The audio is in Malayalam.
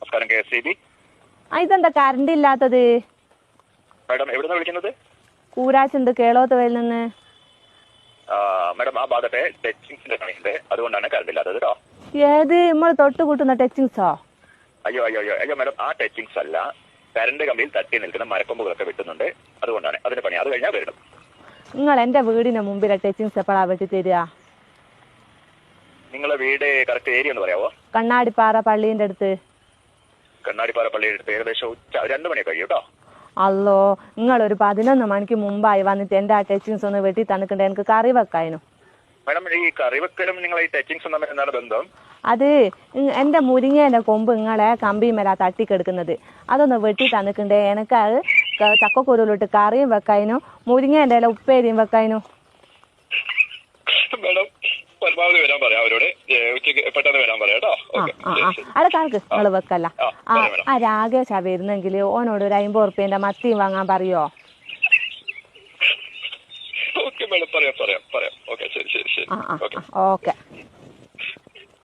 നമസ്കാരം KSEB. ഇതെന്താ കറണ്ട് ഇല്ലാത്തത്? മാഡം എവിടുന്ന വിളിക്കുന്നത്? കൂരാച്ചുണ്ട് കേളോത്തുവയിൽ നിന്ന്. മാഡം ആ ഭാഗത്തെ ടച്ചിങ്സിന്റെ പണിയുണ്ട്, അതുകൊണ്ടാണ് കറണ്ട് ഇല്ലാത്തത് കേട്ടോ. ഏത് നമ്മൾ തൊട്ട് കൂട്ടുന്ന ടച്ചിങ്സോ? അയ്യോ അയ്യോ അയ്യോ അയ്യോ മാഡം, ആ ടച്ചിങ്സ് അല്ല, കറണ്ട് കമ്പിയിൽ തട്ടി നിൽക്കുന്ന മരക്കൊമ്പുകളൊക്കെ വെട്ടുന്നുണ്ട്, അതുകൊണ്ടാണ് അതിന്റെ പണി. അത് കഴിഞ്ഞാൽ വരണം. നിങ്ങൾ എന്റെ വീടിന് മുമ്പിലെ ടച്ചിങ്സ് എപ്പോഴാ വെട്ടി തരിക? നിങ്ങളെ വീട് കറക്റ്റ് ഏരിയ ഒന്ന് പറയാവോ? കണ്ണാടിപ്പാറ പള്ളീന്റെ അടുത്ത്. കണ്ണാടിപ്പാറ പള്ളിയുടെ അടുത്ത് ഏകദേശം 2 മണിയൊക്കെ കഴിയും കേട്ടോ. അല്ലോ, നിങ്ങളൊരു 11 മണിക്ക് മുമ്പായി വന്നിട്ട് എന്റെ ആ ടച്ചിങ്സ് ഒന്ന് വെട്ടി തന്നിട്ടുണ്ട്, എനിക്ക് കറി വെക്കായിരുന്നു. മാഡം ഈ കറി വെക്കലും നിങ്ങൾ ഈ ടച്ചിങ്സും തമ്മിൽ എന്താണ് ബന്ധം? അത് എന്റെ മുരിങ്ങേന്റെ കൊമ്പ് നിങ്ങളെ കമ്പിമേലാ തട്ടിക്കെടുക്കുന്നത്, അതൊന്ന് വെട്ടി തന്നിട്ടുണ്ടേ. എനിക്ക് അത് ചക്കക്കുരുവിലിട്ട് കറിയും വെക്കായിരുന്നു, മുരിങ്ങേന്റെ ഇല ഉപ്പേരിയും വെക്കായിരുന്നു. മാഡം പരമാവധി വരാൻ പറയാം അവരോട്, ഉച്ചയ്ക്ക് പെട്ടെന്ന് വരാൻ പറയാം കേട്ടോ. അല്ല കണക്ക് നിങ്ങൾ വെക്കല്ല. ആ രാകേഷാ വരുന്നെങ്കിൽ ഓനോട് ഒരു 50 ഉറുപ്പ്യന്റെ മത്തിയും വാങ്ങാൻ പറയോ? ഓക്കെ മാഡം, പറയാം. ഓക്കെ, ശരി. ഓക്കെ.